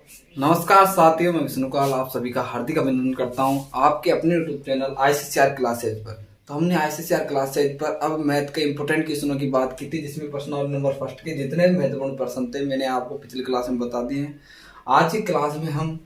नमस्कार साथियों, मैं विष्णुकाल आप सभी का हार्दिक अभिनंदन करता हूं आपके अपने यूट्यूब चैनल आईसीसीआर क्लासेज पर। तो हमने आईसीसीआर क्लासेज पर अब मैथ के इंपॉर्टेंट क्वेश्चनों की बात की थी, जिसमें प्रश्न नंबर फर्स्ट के जितने महत्वपूर्ण प्रश्न थे मैंने आपको पिछली क्लास में बता दिए हैं। आज की क्लास में हम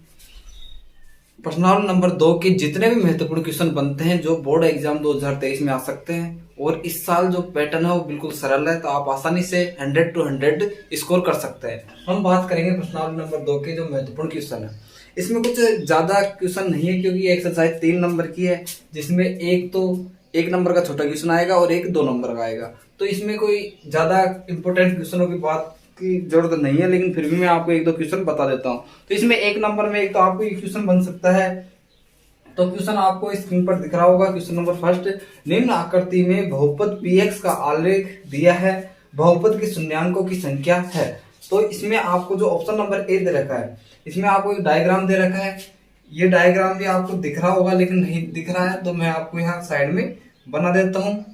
प्रश्न नंबर 2 के जितने भी महत्वपूर्ण क्वेश्चन बनते हैं जो बोर्ड एग्जाम 2023 में आ सकते हैं, और इस साल जो पैटर्न है वो बिल्कुल सरल है, तो आप आसानी से 100 to 100 स्कोर कर सकते हैं। हम बात करेंगे प्रश्न नंबर 2 के जो महत्वपूर्ण क्वेश्चन है। इसमें कुछ ज्यादा क्वेश्चन नहीं है क्योंकि ये एक्सरसाइज 3 नंबर की है, जिसमें एक नंबर का छोटा क्वेश्चन आएगा और एक 2 नंबर का आएगा। तो इसमें कोई ज्यादा इंपॉर्टेंट क्वेश्चनों की बात की जरूरत नहीं है, लेकिन फिर भी मैं आपको एक दो क्वेश्चन बता देता हूँ। तो इसमें 1 नंबर में एक तो आपको ये क्वेश्चन बन सकता है। तो क्वेश्चन आपको स्क्रीन पर दिख रहा होगा। क्वेश्चन नंबर फर्स्ट, निम्न आकृति में बहुपद px का आलेख दिया है, बहुपद के शून्यांकों की संख्या है। तो इसमें आपको जो ऑप्शन नंबर ए दे रखा है, इसमें आपको एक डायग्राम दे रखा है। ये डायग्राम भी आपको दिख रहा होगा, लेकिन नहीं दिख रहा है तो मैं आपको यहाँ साइड में बना देता हूँ।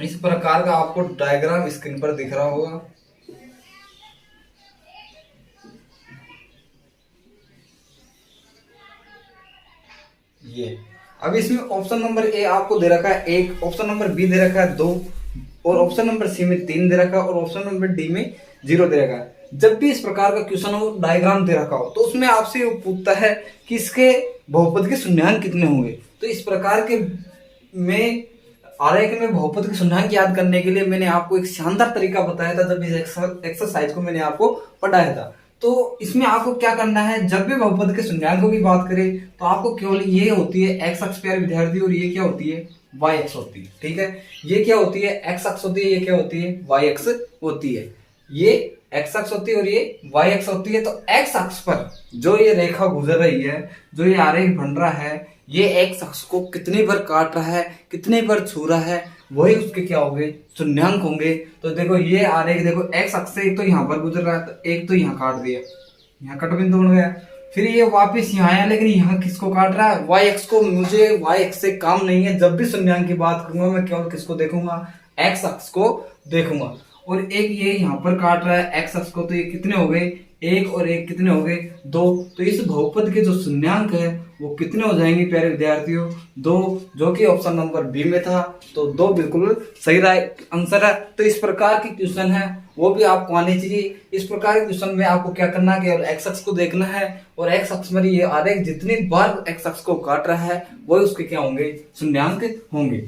इस प्रकार का आपको डायग्राम स्क्रीन पर दिख रहा होगा। ये अब इसमें ऑप्शन नंबर ए आपको दे रखा है 1, ऑप्शन नंबर बी दे रखा है 2, और ऑप्शन नंबर सी में 3 दे रखा है, और ऑप्शन नंबर डी में 0 दे रखा है। जब भी इस प्रकार का क्वेश्चन हो, डायग्राम दे रखा हो, तो उसमें आपसे ये पूछता है कि इसके बहुपद के शून्यांक कितने होंगे। तो इस प्रकार के में आरेख में बहुपद के शून्यांक याद करने के लिए मैंने आपको एक शानदार तरीका बताया था जब इस एक्सरसाइज को मैंने आपको पढ़ाया था। तो इसमें आपको क्या करना है, जब भी बहुपद के शून्यांकों की बात करें तो आपको केवल ये होती है एक्स अक्ष प्यारे विद्यार्थी, और ये क्या होती है वाई अक्ष होती है। ठीक है, ये क्या होती है एक्स अक्ष होती है, ये क्या होती है वाई अक्ष होती है। ये एक्स अक्ष होती है और ये वाई अक्ष होती है। तो एक्स अक्ष पर जो ये रेखा गुजर रही है, जो ये आरेख बन रहा है, ये एक्स अक्ष को कितनी बार काट रहा है, कितनी बार छू रहा है, वही उसके क्या होंगे शून्यांक होंगे। तो देखो ये आरेख, देखो एक्स अक्ष से एक तो यहाँ पर गुजर रहा है, तो एक तो यहाँ काट दिया, यहाँ कट बिंदु बन गया। फिर ये वापस यहाँ आया, लेकिन यहाँ किसको काट रहा है वाई एक्स को। मुझे वाई एक्स से काम नहीं है, जब भी शून्यांक की बात करूंगा मैं केवल किसको देखूंगा, एक्स अक्ष को देखूंगा। और एक ये यहाँ पर काट रहा है एक्स अक्ष को, तो ये कितने हो गए 1 और 1 कितने हो गए 2। तो इस बहुपद के जो शून्यांक है वो कितने हो जाएंगे प्यारे विद्यार्थियों 2, जो कि ऑप्शन नंबर बी में था। तो 2 बिल्कुल सही आंसर है। तो इस प्रकार की क्वेश्चन है वो भी आपको आनी चाहिए। इस प्रकार के क्वेश्चन में आपको क्या करना है, केवल एक्स अक्ष को देखना है, और एक्स अक्ष में ये आरेख जितनी बार एक्स अक्ष को काट रहा है वही उसके क्या होंगे शून्यांक होंगे।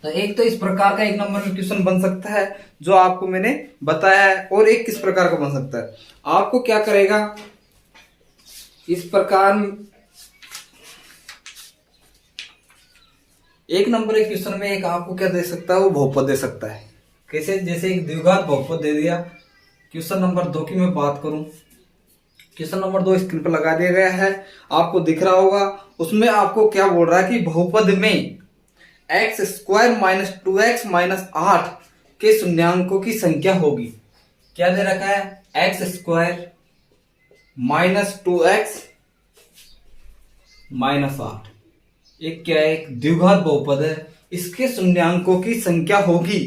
तो एक तो इस प्रकार का 1 नंबर में क्वेश्चन बन सकता है जो आपको मैंने बताया है, और एक किस प्रकार का बन सकता है। आपको क्या करेगा, इस प्रकार 1 नंबर के क्वेश्चन में एक आपको क्या दे सकता है, वो बहुपद दे सकता है। कैसे, जैसे एक द्विघात बहुपद दे दिया। क्वेश्चन नंबर 2 की मैं बात करूं, क्वेश्चन नंबर 2 स्क्रीन पर लगा दिया गया है, आपको दिख रहा होगा। उसमें आपको क्या बोल रहा है कि बहुपद में x square minus 2x minus 8 के शून्यांकों की संख्या होगी। क्या दे रखा है, x square minus 2x minus 8, एक क्या है, एक द्विघात बहुपद है, इसके शून्यांकों की संख्या होगी।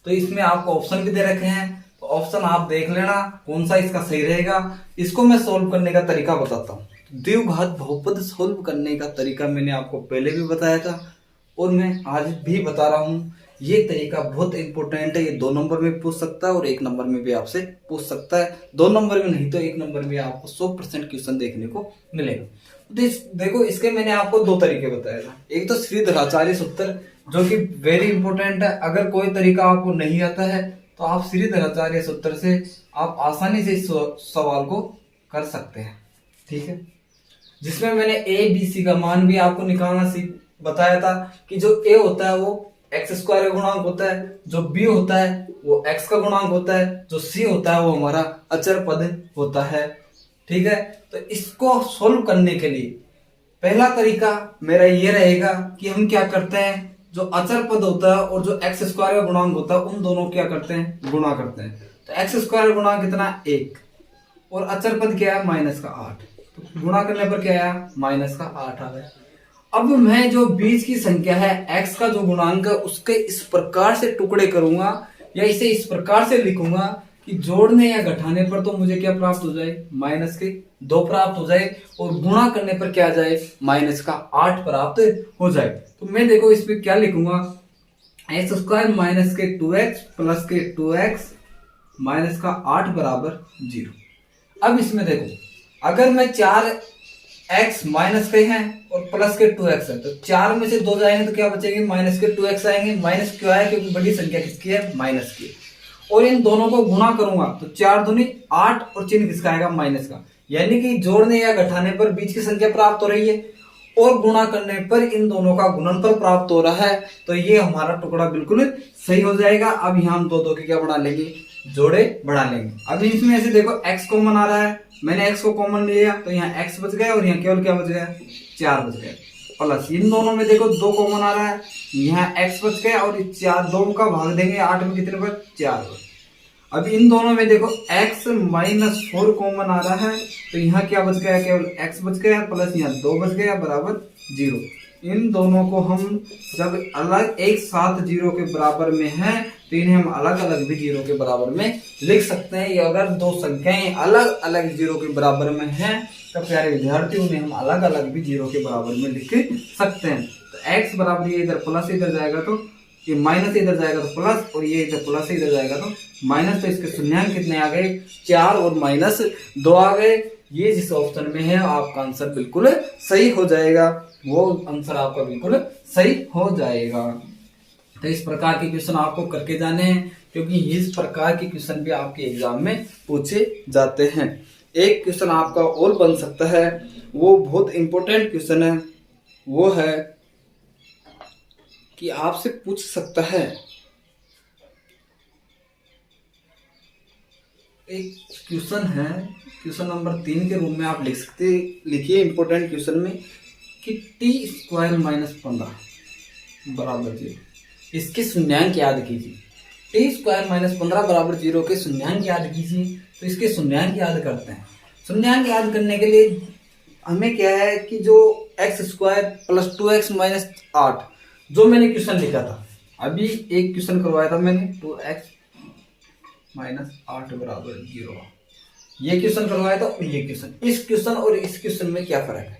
तो इसमें आपको ऑप्शन भी दे रखे हैं, तो ऑप्शन आप देख लेना कौन सा इसका सही रहेगा। इसको मैं सोल्व करने का तरीका बताता हूँ। द्विघात बहुपद सोल्व करने का तरीका मैंने आपको पहले भी बताया था और मैं आज भी बता रहा हूँ। ये तरीका बहुत इंपॉर्टेंट है। ये 2 नंबर में पूछ सकता है और 1 नंबर में भी आपसे पूछ सकता है। 2 नंबर में नहीं तो 1 नंबर में आपको 100% क्वेश्चन देखने को मिलेगा। देखो इसके मैंने आपको 2 तरीके बताया था। एक तो श्रीधराचार्य सूत्र जो कि वेरी इंपॉर्टेंट है। अगर कोई तरीका आपको नहीं आता है तो आप श्रीधराचार्य सूत्र से आप आसानी से इस सवाल को कर सकते हैं। ठीक है, जिसमें मैंने ए बी सी का मान भी आपको निकालना बताया था कि जो ए होता है वो एक्स स्क्वायर का गुणांक होता है, जो बी होता है वो एक्स का गुणांक होता है, जो सी होता है वो हमारा अचर पद होता है। ठीक है, तो इसको सोल्व करने के लिए पहला तरीका मेरा ये रहेगा कि हम क्या करते हैं, जो अचर पद होता है और जो एक्स स्क्वायर का गुणांक होता है उन दोनों क्या करते हैं, गुणा करते हैं। तो एक्स स्क्वायर का गुणांक कितना 1 और अचर पद क्या है माइनस का 8, तो गुणा करने पर क्या आया माइनस का 8 आ गया। अब मैं जो बीच की संख्या है x का जो गुणांक है उसके इस प्रकार से टुकड़े करूंगा या इसे इस प्रकार से लिखूंगा कि जोड़ने या घटाने पर तो मुझे क्या प्राप्त हो जाए, माइनस के 2 प्राप्त हो जाए, और गुणा करने पर क्या आ जाए, माइनस का 8 प्राप्त हो जाए। तो मैं देखो इस पे क्या लिखूंगा, एक्स स्क्वायर माइनस के 2x प्लस के 2x माइनस का 8 बराबर 0। अब इसमें देखो अगर मैं 4x माइनस के हैं और प्लस के 2x है, तो 4 में से 2 जाएंगे तो क्या बचेंगे, माइनस के 2x आएंगे। माइनस क्यों आया, क्योंकि बड़ी संख्या किसकी है, माइनस की। और इन दोनों को गुणा करूंगा तो 4 दूनी 8 और चिन्ह किसका आएगा, माइनस का। यानी कि जोड़ने या घटाने पर बीच की संख्या प्राप्त हो रही है और गुणा करने पर इन दोनों का गुणनफल प्राप्त हो रहा है। तो ये हमारा टुकड़ा बिल्कुल सही हो जाएगा। अब यहाँ हम दो के क्या बना लेंगे, जोड़े बढ़ा लेंगे। अब इसमें ऐसे देखो x कॉमन आ रहा है, मैंने x को कॉमन लिया तो यहाँ x बच गया और यहाँ केवल क्या बच गया, 4 बच गया। प्लस इन दोनों में देखो 2 कॉमन आ रहा है, यहाँ x बच गया और 4 2 का भाग देंगे 8 में कितने पर, 4 पर। अब इन दोनों में देखो x माइनस 4 कॉमन आ रहा है, तो यहाँ क्या बच गया, केवल x बच गया, प्लस यहाँ 2 बच गया बराबर 0। इन दोनों को हम जब अलग एक साथ 0 के बराबर में है तो इन्हें हम अलग अलग भी 0 के बराबर में लिख सकते हैं। या अगर दो संख्याएं अलग अलग 0 के बराबर में हैं तो प्यारे विद्यार्थी उन्हें हम अलग अलग भी 0 के बराबर में लिख सकते हैं। तो x बराबर ये इधर प्लस इधर जाएगा तो ये माइनस इधर जाएगा तो प्लस, और ये इधर प्लस इधर जाएगा तो माइनस। तो इसके शून्यांक कितने आ गए, 4 और माइनस 2 आ गए। ये जिस ऑप्शन में है आपका आंसर बिल्कुल सही हो जाएगा, वो आंसर आपका बिल्कुल सही हो जाएगा। तो इस प्रकार के क्वेश्चन आपको करके जाने हैं, क्योंकि इस प्रकार के क्वेश्चन भी आपके एग्जाम में पूछे जाते हैं। एक क्वेश्चन आपका और बन सकता है, वो बहुत इंपॉर्टेंट क्वेश्चन है, वो है कि आपसे पूछ सकता है, एक क्वेश्चन है, क्वेश्चन नंबर 3 के रूप में आप लिख सकते, लिखिए इंपॉर्टेंट क्वेश्चन में कि टी स्क्वायर माइनस 15 बराबर 0, इसके शून्यांक याद कीजिए। टी स्क्वायर माइनस 15 बराबर 0 के शून्यांक याद कीजिए। तो इसके शून्यांक याद करते हैं। शून्यांक याद करने के लिए हमें क्या है कि जो x square plus 2x minus 8 जो मैंने क्वेश्चन लिखा था, अभी एक क्वेश्चन करवाया था मैंने, 2x माइनस 8 बराबर 0, ये क्वेश्चन करवाया था। ये क्वेश्चन, इस क्वेश्चन और इस क्वेश्चन में क्या फर्क है।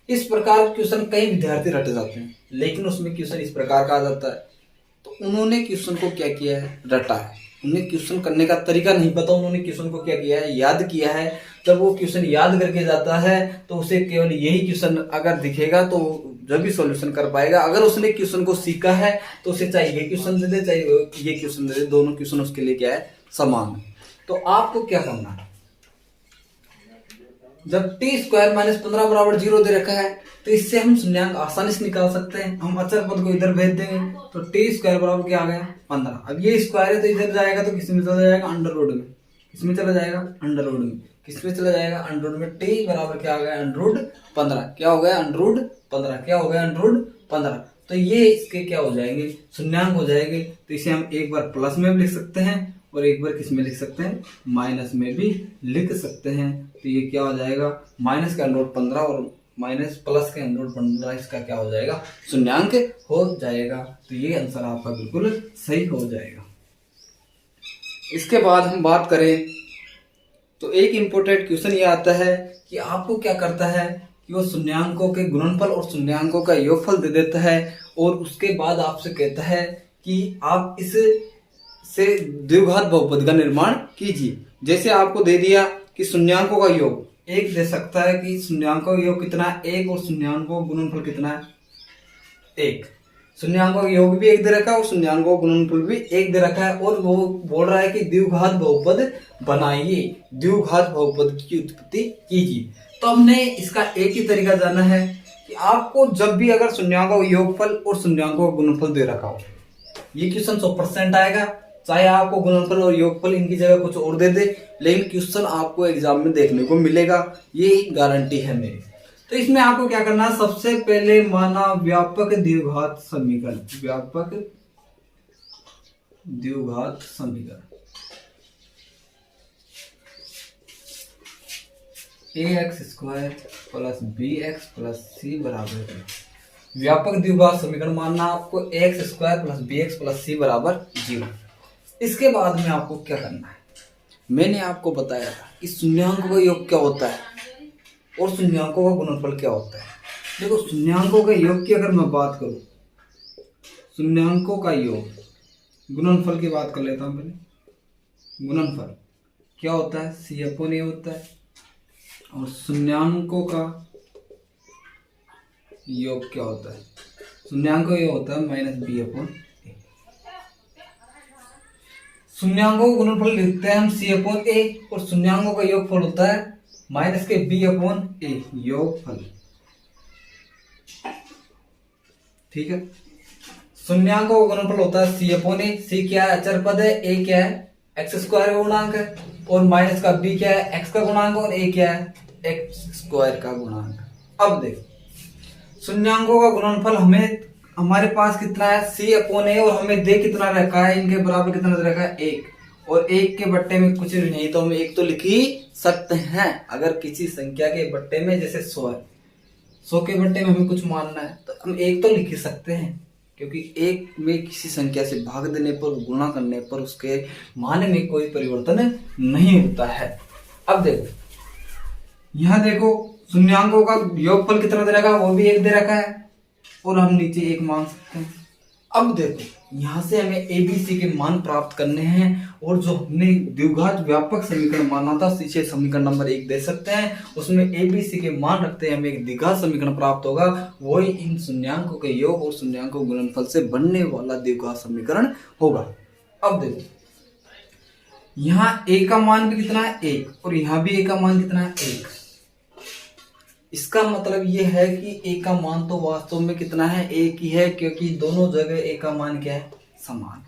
इस प्रकार क्वेश्चन कई विद्यार्थी रट जाते हैं, लेकिन उसमें क्वेश्चन इस प्रकार का आ जाता है। तो उन्होंने क्वेश्चन को क्या किया है, रटा है। उन्हें क्वेश्चन करने का तरीका नहीं पता, उन्होंने क्वेश्चन को क्या किया है, याद किया है। जब वो क्वेश्चन याद करके जाता है तो उसे केवल यही क्वेश्चन अगर दिखेगा तो जब भी सॉल्यूशन कर पाएगा। अगर उसने क्वेश्चन को सीखा है तो उसे चाहे ये क्वेश्चन दे दे चाहे ये क्वेश्चन दे दे, दोनों क्वेश्चन उसके लिए क्या है, समान है। तो आपको क्या करना है, जब टी स्क्वायर माइनस 15 बराबर 0 दे रखा है तो इससे हम शून्यांक आसानी से निकाल सकते हैं। हम अचर पद को इधर भेज देंगे तो टी स्क्वायर बराबर क्या आ गया, 15। अब ये स्क्वायर है तो इधर जाएगा तो किसमें चला जाएगा, अंडर रूट में। किसमें चला जाएगा, अंडर रूट में। किसमें चला जाएगा, अंडर रूट में। टी बराबर क्या आ गया, अंडर रूट 15। क्या हो गया, अंडर रूट 15। क्या हो गया, अंडर रूट 15। तो ये इसके क्या हो जाएंगे, शून्यांक हो जाएंगे। तो इसे हम एक बार प्लस में भी लिख सकते हैं और एक बार किस में लिख सकते हैं, माइनस में भी लिख सकते हैं। तो ये क्या हो जाएगा, माइनस का अंडर रूट 15 और माइनस प्लस के अंडर रूट 15, इसका क्या हो जाएगा, शून्यांक हो जाएगा। तो ये आंसर आपका बिल्कुल सही हो जाएगा। इसके बाद हम बात करें तो एक इंपॉर्टेंट क्वेश्चन ये आता है कि आपको क्या करता है कि वो शून्यांकों के गुणनफल और शून्यांकों का योगफल दे देता है और उसके बाद आपसे कहता है कि आप इस से द्विघात बहुपद का निर्माण कीजिए। जैसे आपको दे दिया कि शून्यांकों का योग एक दे सकता है कि शून्यांकों का योग कितना है, 1, और शून्यांकों का गुणनफल कितना है, 1। शून्यांकों का योग भी 1 दे रखा है और शून्यांकों का गुणनफल भी 1 दे रखा है। और वो बोल रहा है कि द्विघात बहुपद बनाइए, द्विघात बहुपद की उत्पत्ति कीजिए। तो हमने इसका एक ही तरीका जाना है कि आपको जब भी अगर शून्यांकों का योगफल और शून्यांकों का गुणनफल दे रखा हो, ये क्वेश्चन 100% आएगा। चाहे आपको गुणनफल और योगफल इनकी जगह कुछ और दे दे, लेकिन क्वेश्चन आपको एग्जाम में देखने को मिलेगा, ये गारंटी है मेरी। तो इसमें आपको क्या करना है, सबसे पहले माना व्यापक द्विघात समीकरण, व्यापक द्विघात समीकरण ax square plus bx plus c बराबर है। व्यापक द्विघात समीकरण मानना आपको ax square plus bx plus c बराबर 0। इसके बाद में आपको क्या करना है, मैंने आपको बताया था कि शून्यांकों का योग क्या होता है और शून्यांकों का गुणनफल क्या होता है। देखो शून्यांकों के योग की अगर मैं बात करूं, शून्यांकों का योग गुणनफल की बात कर लेता हूं पहले। गुणनफल क्या होता है, सी अपॉन ए होता है, और शून्यांकों का योग क्या होता है, शून्यांकों का योग होता है माइनस बी अपॉन ए। शून्यांकों का गुणनफल लिखते हैं हम सी अपॉन ए, और शून्यांकों का योगफल होता है माइनस के बी अपॉन ए, योगफल। ठीक है, शून्यांकों का गुणनफल होता है सी अपॉन ए। सी क्या है, अचर पद है, ए क्या है, एक्स स्क्वायर का गुणांक है, और माइनस का बी क्या है, एक्स का गुणांक, और ए क्या है, एक्स स्क्वायर का गुणांक। अब देख शून्यांकों का गुणनफल हमें हमारे पास कितना है, सी अपॉन ए, और हमें दे कितना रखा है, इनके बराबर कितना रखा है, एक, और एक के बट्टे में कुछ नहीं तो हम एक तो लिख ही सकते हैं। अगर किसी संख्या के बट्टे में जैसे 100 है, 100 के बट्टे में हमें कुछ मानना है तो हम एक तो लिख ही सकते हैं, क्योंकि एक में किसी संख्या से भाग देने पर, गुणा करने पर उसके मान में कोई परिवर्तन नहीं होता है। अब देखो यहां देखो शून्यांकों का योगफल कितना दे रखा है, वो भी एक दे रखा है, और हम नीचे एक मान सकते हैं। अब देखो यहां से हमें एबीसी के मान प्राप्त करने हैं, और जो हमने द्विघात व्यापक समीकरण माना था, इसे समीकरण नंबर 1 दे सकते हैं, उसमें एबीसी के मान रखते हैं हमें एक द्विघात समीकरण प्राप्त होगा, वही इन शून्यांकों के योग और शून्यांकों के गुणनफल से बनने वाला द्विघात समीकरण होगा। अब देखो यहाँ ए का मान भी कितना है, 1, और यहाँ भी ए का मान कितना है, 1। इसका मतलब ये है कि ए का मान तो वास्तव में कितना है, एक ही है, क्योंकि दोनों जगह ए का मान क्या है, समान।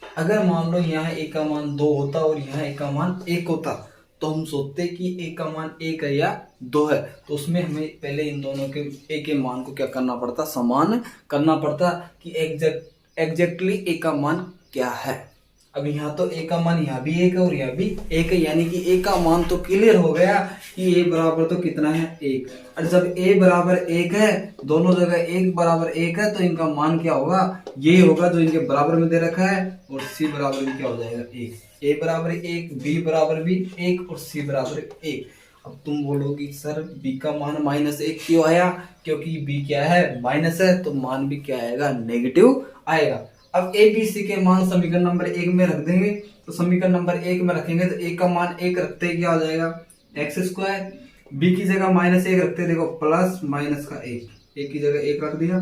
अगर मान लो यहाँ ए का मान 2 होता और यहाँ ए का मान 1 होता, तो हम सोचते कि ए का मान 1 है या 2 है, तो उसमें हमें पहले इन दोनों के ए के मान को क्या करना पड़ता, समान करना पड़ता, कि एग्जैक्टली ए का मान क्या है। अब यहाँ तो ए का मान यहाँ भी 1 है और यहाँ भी 1 है, यानी कि ए का मान तो क्लियर हो गया कि ए बराबर तो कितना है, 1। और जब ए बराबर 1 है, दोनों जगह 1 बराबर 1 है, तो इनका मान क्या होगा, ये होगा जो इनके बराबर में दे रखा है, और सी बराबर भी क्या हो जाएगा, 1। ए बराबर 1, बी बराबर भी 1, और सी बराबर 1। अब तुम बोलोगी सर बी का मान -1 क्यों आया, क्योंकि बी क्या है, माइनस है, तो मान भी क्या आएगा, नेगेटिव आएगा। अब ए बी सी के मान समीकरण नंबर 1 में रख देंगे, तो समीकरण नंबर 1 में रखेंगे तो ए का मान 1 रखते क्या हो जाएगा, एक्स स्क्वायर, बी की जगह -1 रखते देखो प्लस माइनस का 1, ए की जगह 1 रख दिया,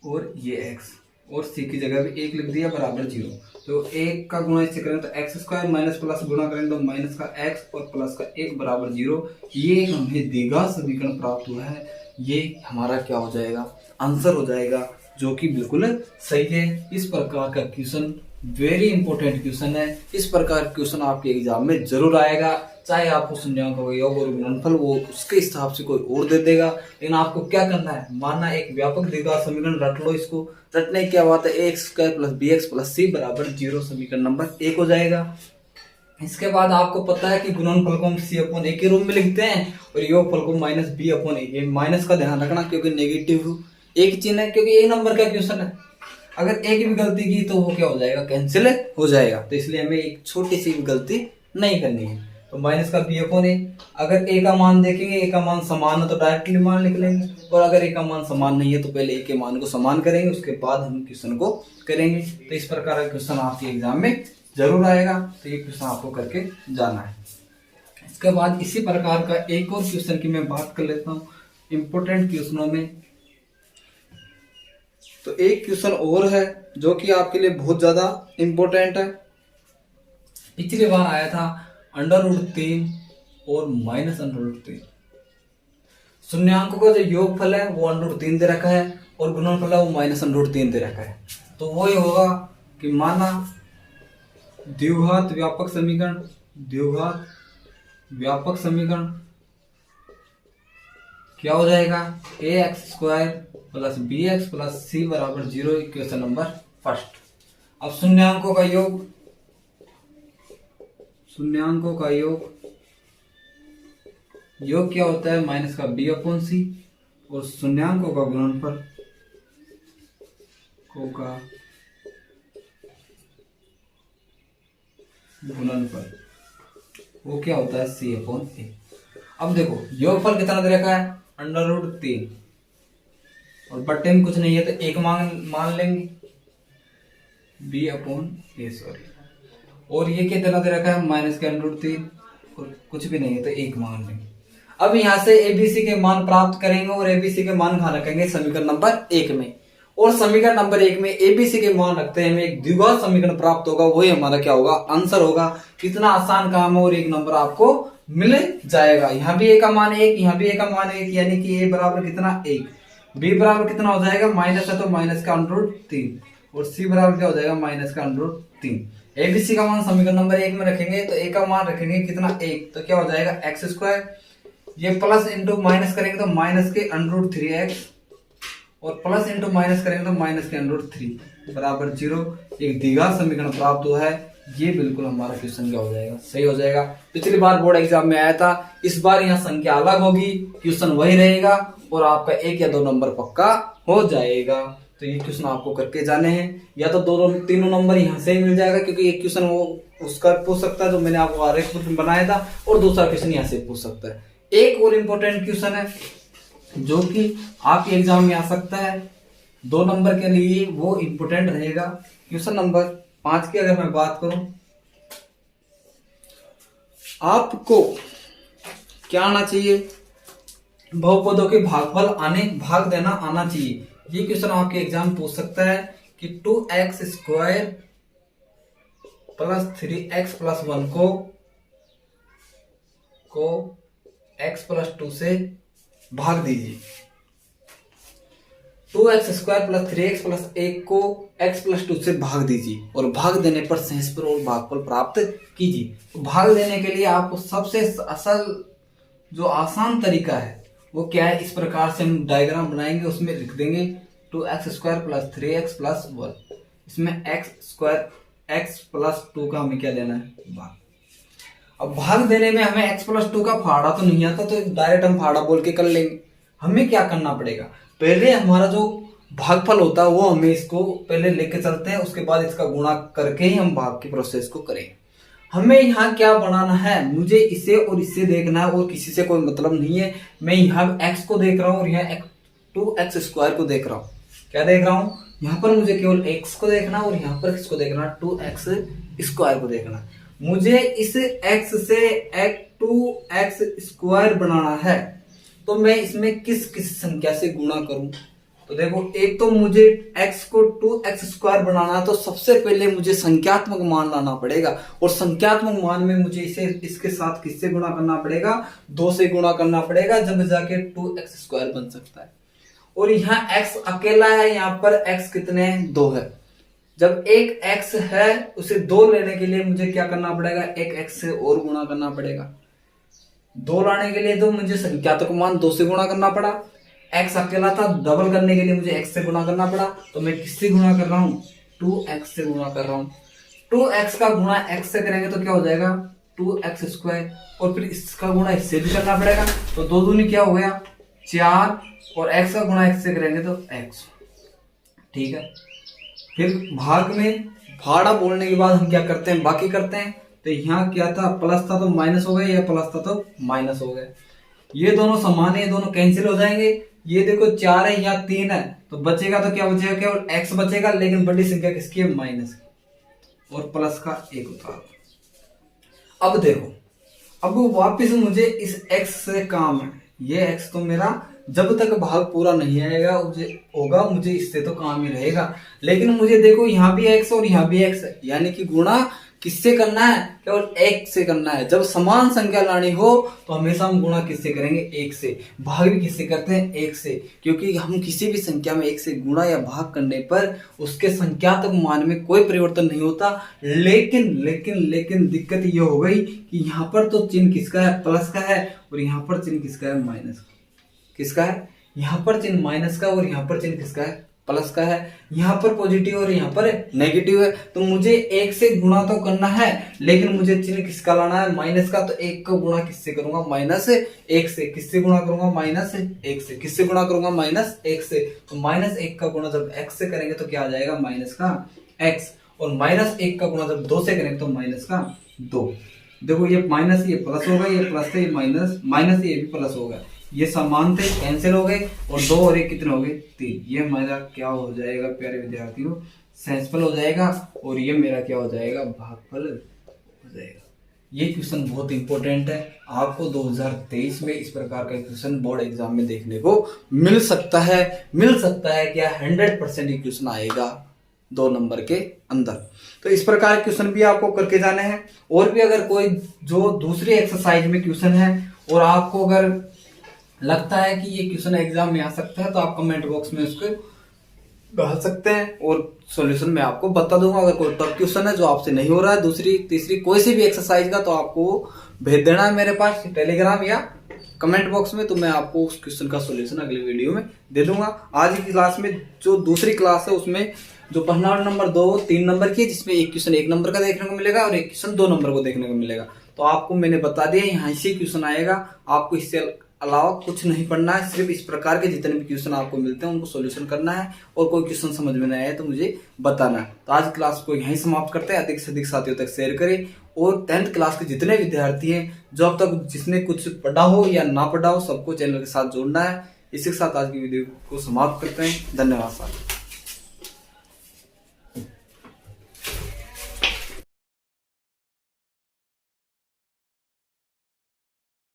और ये एक्स, और सी की जगह भी 1 लिख दिया, बराबर 0। तो 1 का गुणा इससे करेंगे तो एक्स स्क्वायर माइनस प्लस गुणा करेंगे तो माइनस का एक्स और प्लस का 1 बराबर 0। ये हमें द्विघात समीकरण प्राप्त हुआ है, ये हमारा क्या हो जाएगा, आंसर हो जाएगा, जो कि बिल्कुल सही है। इस प्रकार का क्वेश्चन वेरी इंपॉर्टेंट क्वेश्चन है, इस प्रकार क्वेश्चन आपके एग्जाम में जरूर आएगा, चाहे आपको शून्यांकों का योग और गुणनफल वो उसके हिसाब से कोई और दे देगा, लेकिन आपको क्या करना है, मानना एक व्यापक द्विघात समीकरण रट लो, इसको रटने की क्या बात है, x square plus b x plus c बराबर 0 समीकरण नंबर 1 हो जाएगा। इसके बाद आपको पता है कि गुणनफल को हम सी अपॉन ए के रूप में लिखते हैं, और योगफल को माइनस बी अपॉन ए, माइनस का ध्यान रखना क्योंकि नेगेटिव एक चिन्ह है, क्योंकि एक नंबर का क्वेश्चन है, अगर एक भी गलती की तो वो क्या हो जाएगा, कैंसिल हो जाएगा, तो इसलिए हमें एक छोटी सी भी गलती नहीं करनी है। तो माइनस का बी अपॉन ए, अगर ए का मान देखेंगे, ए का मान समान है तो डायरेक्टली मान लिख लेंगे, और अगर ए का मान समान नहीं है तो पहले ए के मान को समान करेंगे, उसके बाद हम क्वेश्चन को करेंगे। तो इस प्रकार का क्वेश्चन आपके एग्जाम में जरूर आएगा, तो ये क्वेश्चन आपको करके जाना है। इसके बाद इसी प्रकार का एक और क्वेश्चन की मैं बात कर लेता हूँ इंपोर्टेंट क्वेश्चनों में। तो एक क्वेश्चन और है जो कि आपके लिए बहुत ज्यादा इंपॉर्टेंट है, पिछली बार आया था √3 और -√3। शून्यांकों का जो योगफल है वो √3 दे रखा है, और गुणनफल है वो -√3 दे रखा है। तो वो ये होगा कि माना द्विघात व्यापक समीकरण, द्विघात व्यापक समीकरण क्या हो जाएगा, ax² plus bx plus c बराबर 0, इक्वेशन नंबर फर्स्ट। अब शून्यांकों का योग, शून्यांकों का योग क्या होता है, माइनस का b अपॉन c, और शून्यांकों का गुणनफल गुणनफल वो क्या होता है c/a। अब देखो योगफल कितना दे रखा है √3 और बट्टे में कुछ नहीं है तो एक मान लेंगे b/a सॉरी। और ये क्या दे रखा है माइनस के √3 और कुछ भी नहीं है तो एक मान लेंगे। अब यहाँ से एबीसी के मान प्राप्त करेंगे और एबीसी के मान कहाँ रखेंगे समीकरण नंबर 1 में। और समीकरण नंबर 1 में एबीसी के मान रखते हैं हमें एक द्विघात समीकरण प्राप्त होगा, वही हमारा क्या होगा आंसर होगा। कितना आसान काम है और एक नंबर आपको मिल जाएगा। यहाँ भी ए का मान 1, यहाँ भी ए का मान 1, यानी कि ए बराबर कितना 1, बी बराबर कितना हो जाएगा माइनस है तो माइनस का √3 और सी बराबर क्या हो जाएगा माइनस का √3। एबीसी का मान समीकरण नंबर 1 में रखेंगे तो ए का मान रखेंगे कितना 1 तो क्या हो जाएगा x², ये प्लस इंटू माइनस करेंगे तो माइनस के √3x और प्लस इंटू माइनस करेंगे तो माइनस के √3 बराबर 0। एक द्विघात समीकरण प्राप्त हुआ है। ये बिल्कुल हमारा क्वेश्चन क्या हो जाएगा सही हो जाएगा। पिछली बार बोर्ड एग्जाम में आया था, इस बार यहाँ संख्या अलग होगी, क्वेश्चन वही रहेगा और आपका 1 या 2 नंबर पक्का हो जाएगा। तो ये क्वेश्चन आपको करके जाने हैं, या तो तीनों नंबर यहाँ से ही मिल जाएगा क्योंकि एक क्वेश्चन वो उसका पूछ सकता है जो मैंने आपको आरेख में बनाया था और दूसरा क्वेश्चन यहाँ से पूछ सकता है। एक और इम्पोर्टेंट क्वेश्चन है जो कि आपके एग्जाम में आ सकता है 2 नंबर के लिए, वो इम्पोर्टेंट रहेगा। क्वेश्चन नंबर 5 की अगर मैं बात करूं, आपको क्या आना चाहिए बहुपदों के भाग देना आना चाहिए। ये क्वेश्चन आपके एग्जाम पूछ सकता है कि 2x² + 3x + 1 को x + 2 से भाग दीजिए। 2x² + 3x + 1 को x + 2 से भाग दीजिए और भाग देने पर सहसफल और भागफल प्राप्त कीजिए। तो भाग देने के लिए आपको सबसे असल जो आसान तरीका है वो क्या है, इस प्रकार से हम डायग्राम बनाएंगे, उसमें लिख देंगे 2x² + 3x + 1। इसमें x + 2 का हमें क्या लेना है भाग। अब भाग देने में हमें x + 2 का फाड़ा तो नहीं आता तो डायरेक्ट हम फाड़ा बोल के कर लेंगे। हमें क्या करना पड़ेगा, पहले हमारा जो भागफल होता है वो हमें इसको पहले लेके चलते हैं, उसके बाद इसका गुणा करके ही हम भाग की प्रोसेस को करेंगे। हमें यहाँ क्या बनाना है, मुझे इसे और इससे देखना है और किसी से कोई मतलब नहीं है। मैं यहाँ x को देख रहा हूँ और यहाँ 2x² को देख रहा हूँ। क्या देख रहा हूँ, यहाँ पर मुझे केवल x को देखना और यहाँ पर किसको देखना 2x² को देखना। मुझे इस x से 2x² बनाना है तो मैं इसमें किस संख्या से गुणा करूं। तो देखो एक तो मुझे x को 2x² बनाना है तो सबसे पहले मुझे संख्यात्मक मान लाना पड़ेगा और संख्यात्मक मान में मुझे इसे इसके साथ किससे गुणा करना पड़ेगा 2 से गुणा करना पड़ेगा, जब जाके 2x² बन सकता है। और यहाँ x अकेला है, यहाँ पर x कितने हैं 2 है। जब एक x है उसे 2 लेने के लिए मुझे क्या करना पड़ेगा, एक x से और गुणा करना पड़ेगा। 2 लाने के लिए तो मुझे संख्यात्मक मान 2 से गुणा करना पड़ा, x अकेला था, डबल करने के लिए मुझे x से गुणा करना पड़ा। तो मैं किससे गुणा कर रहा हूँ 2x से गुणा कर रहा हूँ। 2x का गुणा x से करेंगे तो क्या हो जाएगा 2x² और फिर इसका गुणा इससे भी करना पड़ेगा तो 2 दूनी क्या हो गया 4 और x का गुणा x से करेंगे तो x। ठीक है, फिर भाग में भाड़ा बोलने के बाद हम क्या करते हैं बाकी करते हैं। तो यहाँ क्या था प्लस था तो माइनस हो गया, या प्लस था तो माइनस हो गया। ये दोनों समान है, ये दोनों कैंसिल हो जाएंगे। ये देखो 4 है या 3 है तो बचेगा तो क्या बचेगा केवल x बचेगा, लेकिन बड़ी संख्या किसकी है माइनस और प्लस का 1 उतार। अब देखो अब वापस मुझे इस x से काम है, ये x तो मेरा जब तक भाग पूरा नहीं आएगा मुझे इससे तो काम ही रहेगा। लेकिन मुझे देखो यहाँ भी x और यहाँ भी x है, यानी कि गुणा किससे करना है केवल 1 से करना है। जब समान संख्या लानी हो तो हमेशा हम गुणा किससे करेंगे 1 से, भाग भी किससे करते हैं 1 से, क्योंकि हम किसी भी संख्या में 1 से गुणा या भाग करने पर उसके संख्यात्मक मान में कोई परिवर्तन नहीं होता। लेकिन दिक्कत ये हो गई कि यहाँ पर तो चिन्ह किसका है प्लस का है और यहाँ पर चिन्ह किसका है माइनस का। किसका है, यहाँ पर चिन्ह माइनस का और यहाँ पर चिन्ह किसका है प्लस का है। यहाँ पर पॉजिटिव और यहाँ पर नेगेटिव है तो मुझे 1 से गुणा तो करना है, लेकिन मुझे चिन्ह किसका लाना है माइनस का। तो 1 का गुणा किससे करूंगा -1 से, किससे गुणा करूंगा -1 से, किससे गुणा करूंगा -1 से। तो -1 का गुणा जब x से करेंगे तो क्या आ जाएगा माइनस का x, और -1 का गुणा जब 2 से करेंगे तो माइनस का 2। देखो ये माइनस ये प्लस होगा, ये प्लस से ये माइनस, माइनस ये भी प्लस होगा, ये समान थे कैंसिल हो गए और 2 और 1 कितने हो गए 3। ये मेरा क्या हो जाएगा प्यारे विद्यार्थियों, सेंसफल हो जाएगा और ये मेरा क्या हो जाएगा भागफल हो जाएगा। ये क्वेश्चन बहुत इंपॉर्टेंट है, आपको 2023 में इस प्रकार का क्वेश्चन बोर्ड एग्जाम में देखने को मिल सकता है क्या 100% ये क्वेश्चन आएगा 2 नंबर के अंदर। तो इस प्रकार के क्वेश्चन भी आपको करके जाने हैं। और भी अगर कोई जो दूसरी एक्सरसाइज में क्वेश्चन है और आपको अगर लगता है कि ये क्वेश्चन एग्जाम में आ सकता है तो आप कमेंट बॉक्स में उसको डाल सकते हैं और सॉल्यूशन मैं आपको बता दूंगा। अगर कोई टफ क्वेश्चन है जो आपसे नहीं हो रहा है, दूसरी तीसरी कोई सी भी एक्सरसाइज का, तो आपको भेज देना है मेरे पास टेलीग्राम या कमेंट बॉक्स में, तो मैं आपको उस क्वेश्चन का सॉल्यूशन अगले वीडियो में दे दूंगा। आज की क्लास में जो दूसरी क्लास है उसमें जो पहला नंबर 2 3 नंबर की, जिसमें एक क्वेश्चन 1 नंबर का देखने को मिलेगा और एक क्वेश्चन 2 नंबर को देखने को मिलेगा। तो आपको मैंने बता दिया यहाँ से क्वेश्चन आएगा, आपको इससे अलावा कुछ नहीं पढ़ना है, सिर्फ इस प्रकार के जितने भी क्वेश्चन आपको मिलते हैं उनको सॉल्यूशन करना है और कोई क्वेश्चन समझ में नहीं आया तो मुझे बताना है। तो आज क्लास को यहीं समाप्त करते हैं, अधिक से अधिक साथियों तक शेयर करें और 10th क्लास के जितने विद्यार्थी हैं जो अब तक जिसने कुछ पढ़ा हो या ना पढ़ा हो सबको चैनल के साथ जोड़ना है। इसी के साथ आज की वीडियो को समाप्त करते हैं। धन्यवाद साथ।